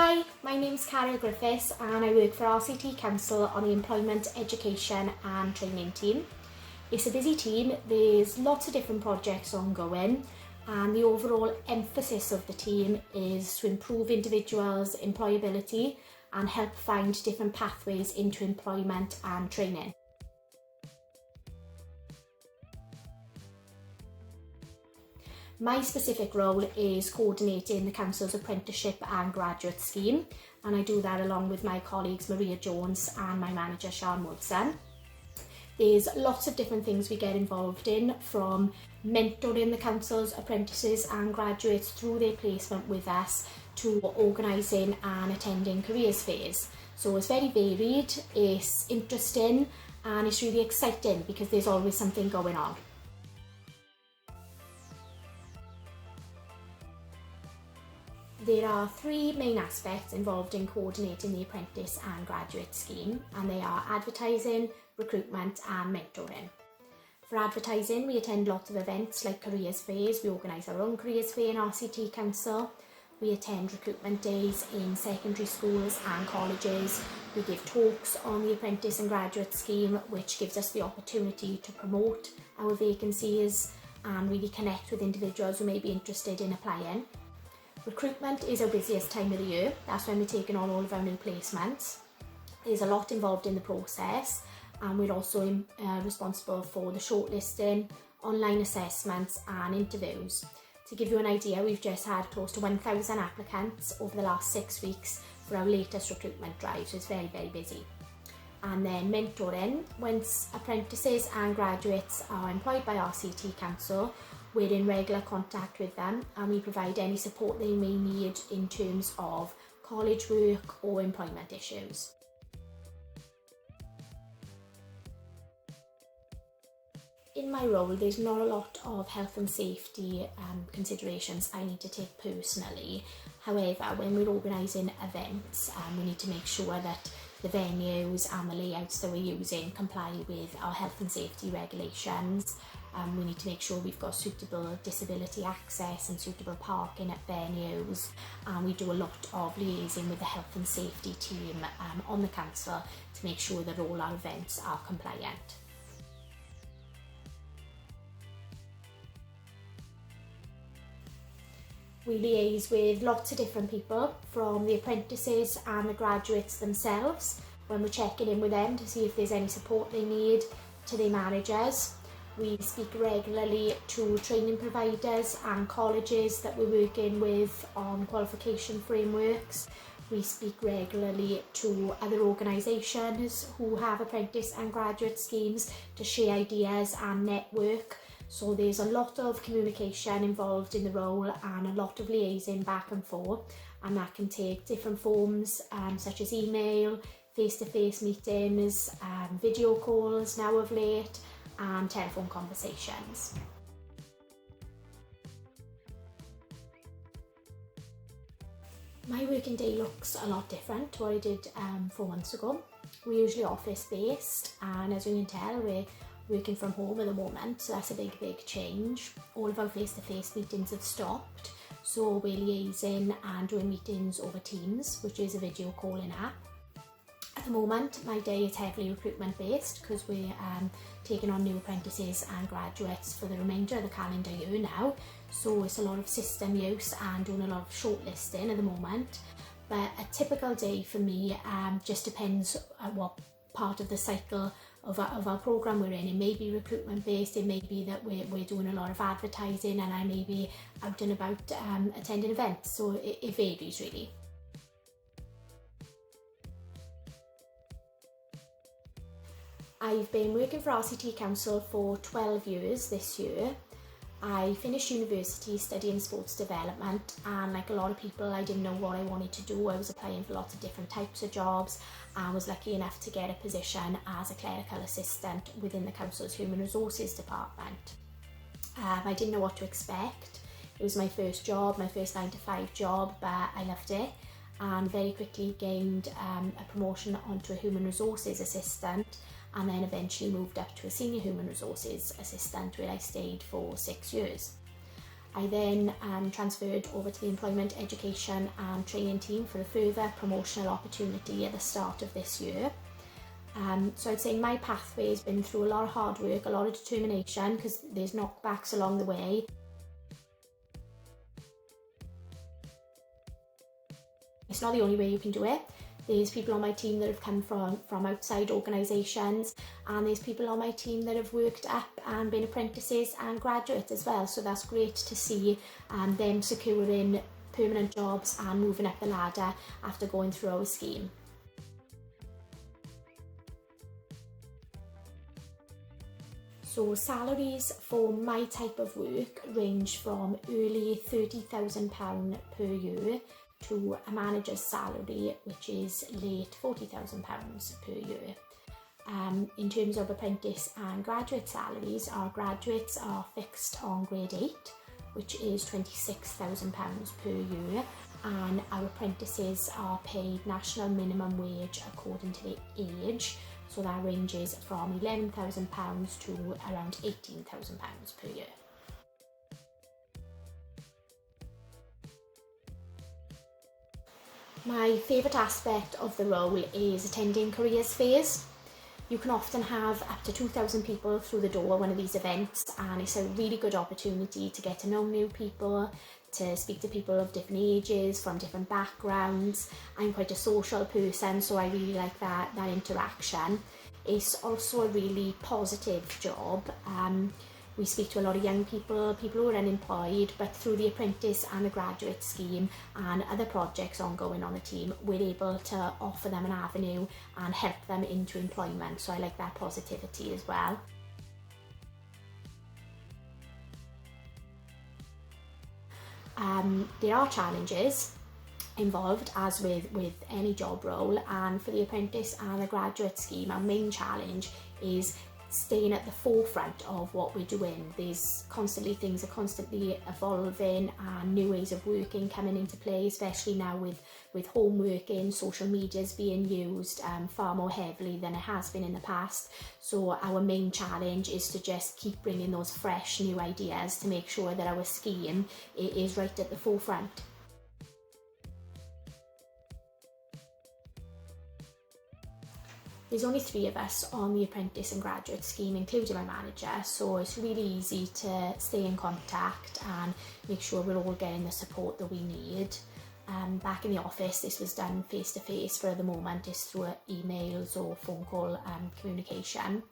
Hi, my name's Caryl and I work for RCT Council on the Employment, Education and Training team. It's a busy team, there's lots of different projects ongoing and the overall emphasis of the team is to improve individuals' employability and help find different pathways into employment and training. My specific role is coordinating the Council's apprenticeship and graduate scheme, and I do that along with my colleagues Maria Jones and my manager Sian Woodson. There's lots of different things we get involved in, from mentoring the Council's apprentices and graduates through their placement with us to organising and attending careers fairs. So it's very varied, it's interesting and it's really exciting because there's always something going on. There are three main aspects involved in coordinating the apprentice and graduate scheme, and they are advertising, recruitment and mentoring. For advertising, we attend lots of events like careers fairs. We organise our own careers fair in RCT Council. We attend recruitment days in secondary schools and colleges. We give talks on the apprentice and graduate scheme, which gives us the opportunity to promote our vacancies and really connect with individuals who may be interested in applying. Recruitment is our busiest time of the year. That's when we're taking on all of our new placements. There's a lot involved in the process, and we're also responsible for the shortlisting, online assessments and interviews. To give you an idea, we've just had close to 1,000 applicants over the last 6 weeks for our latest recruitment drive, so it's very, very busy. And then mentoring. Once apprentices and graduates are employed by RCT Council, we're in regular contact with them and we provide any support they may need in terms of college work or employment issues. In my role, there's not a lot of health and safety considerations I need to take personally. However, when we're organising events, we need to make sure that the venues and the layouts that we're using comply with our health and safety regulations. We need to make sure we've got suitable disability access and suitable parking at venues, and we do a lot of liaising with the health and safety team on the council to make sure that all our events are compliant. We liaise with lots of different people, from the apprentices and the graduates themselves when we're checking in with them to see if there's any support they need, to their managers. We speak regularly to training providers and colleges that we're working with on qualification frameworks. We speak regularly to other organisations who have apprentice and graduate schemes to share ideas and network. So there's a lot of communication involved in the role and a lot of liaising back and forth, and that can take different forms such as email, face-to-face meetings, video calls now of late, and telephone conversations. My working day looks a lot different to what I did 4 months ago. We're usually office based, and as you can tell, we're working from home at the moment, so that's a big change. All of our face-to-face meetings have stopped, so we're liaising and doing meetings over Teams, which is a video calling app. At the moment, my day is heavily recruitment based because we're taking on new apprentices and graduates for the remainder of the calendar year now. So it's a lot of system use and doing a lot of shortlisting at the moment. But a typical day for me just depends on what part of the cycle of our programme we're in. It may be recruitment based, it may be that we're doing a lot of advertising and I may be out and about attending events. So it varies really. I've been working for RCT Council for 12 years this year. I finished university studying sports development, and like a lot of people, I didn't know what I wanted to do. I was applying for lots of different types of jobs and was lucky enough to get a position as a clerical assistant within the Council's Human Resources Department. I didn't know what to expect. It was my first job, my first 9-to-5 job, but I loved it and very quickly gained a promotion onto a Human Resources Assistant, and then eventually moved up to a Senior Human Resources Assistant, where I stayed for 6 years. I then transferred over to the Employment Education and Training team for a further promotional opportunity at the start of this year. So I'd say my pathway has been through a lot of hard work, a lot of determination, because there's knockbacks along the way. It's not the only way you can do it. There's people on my team that have come from outside organisations, and there's people on my team that have worked up and been apprentices and graduates as well. So that's great to see them securing permanent jobs and moving up the ladder after going through our scheme. So salaries for my type of work range from early £30,000 per year to a manager's salary, which is late £40,000 per year. In terms of apprentice and graduate salaries, our graduates are fixed on grade 8, which is £26,000 per year, and our apprentices are paid national minimum wage according to their age, so that ranges from £11,000 to around £18,000 per year. My favourite aspect of the role is attending careers fairs. You can often have up to 2,000 people through the door at one of these events, and it's a really good opportunity to get to know new people, to speak to people of different ages, from different backgrounds. I'm quite a social person, so I really like that interaction. It's also a really positive job. We speak to a lot of young people who are unemployed, but through the apprentice and the graduate scheme and other projects ongoing on the team, we're able to offer them an avenue and help them into employment. So I like that positivity as well. There are challenges involved, as with any job role, and for the apprentice and the graduate scheme, our main challenge is staying at the forefront of what we're doing. Things are constantly evolving and new ways of working coming into play, especially now with home working. Social media is being used far more heavily than it has been in the past. So our main challenge is to just keep bringing those fresh new ideas to make sure that our scheme is right at the forefront. There's only 3 of us on the apprentice and graduate scheme, including my manager, so it's really easy to stay in contact and make sure we're all getting the support that we need. Back in the office, this was done face-to-face. For the moment, it's through emails or phone call communication.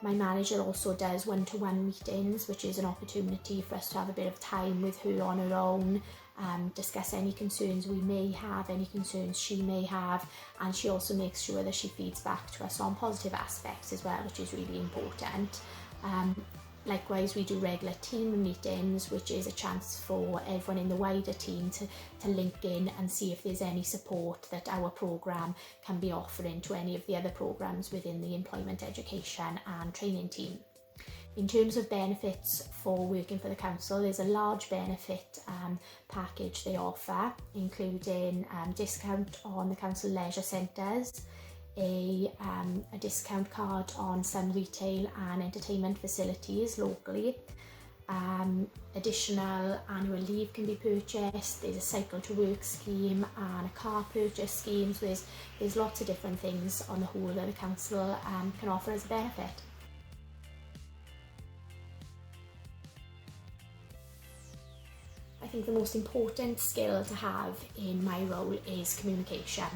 My manager also does one-to-one meetings, which is an opportunity for us to have a bit of time with her on her own, discuss any concerns we may have, any concerns she may have, and she also makes sure that she feeds back to us on positive aspects as well, which is really important. Likewise, we do regular team meetings, which is a chance for everyone in the wider team to link in and see if there's any support that our programme can be offering to any of the other programmes within the Employment Education and Training team. In terms of benefits for working for the council, there's a large benefit package they offer, including discount on the council leisure centres, a discount card on some retail and entertainment facilities locally. Additional annual leave can be purchased. There's a cycle to work scheme and a car purchase scheme. So there's lots of different things on the whole that the council can offer as a benefit. I think the most important skill to have in my role is communication.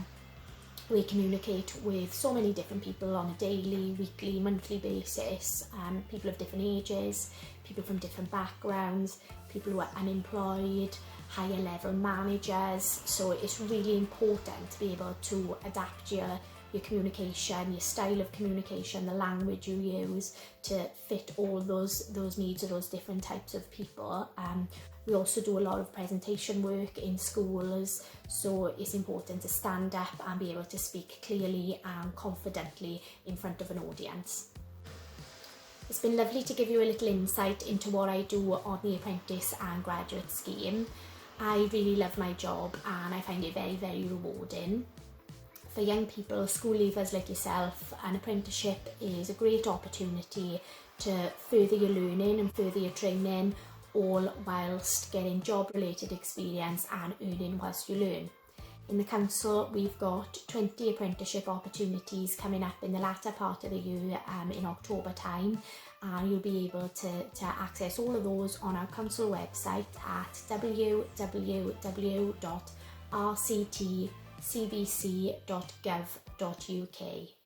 We communicate with so many different people on a daily, weekly, monthly basis, people of different ages, people from different backgrounds, people who are unemployed, higher level managers. So it's really important to be able to adapt your communication, your style of communication, the language you use to fit all those needs of those different types of people. We also do a lot of presentation work in schools, so it's important to stand up and be able to speak clearly and confidently in front of an audience. It's been lovely to give you a little insight into what I do on the apprentice and graduate scheme. I really love my job and I find it very, very rewarding. For young people, school leavers like yourself, an apprenticeship is a great opportunity to further your learning and further your training, all whilst getting job-related experience and earning whilst you learn. In the council, we've got 20 apprenticeship opportunities coming up in the latter part of the year in October time, and you'll be able to access all of those on our council website at www.rctcbc.gov.uk.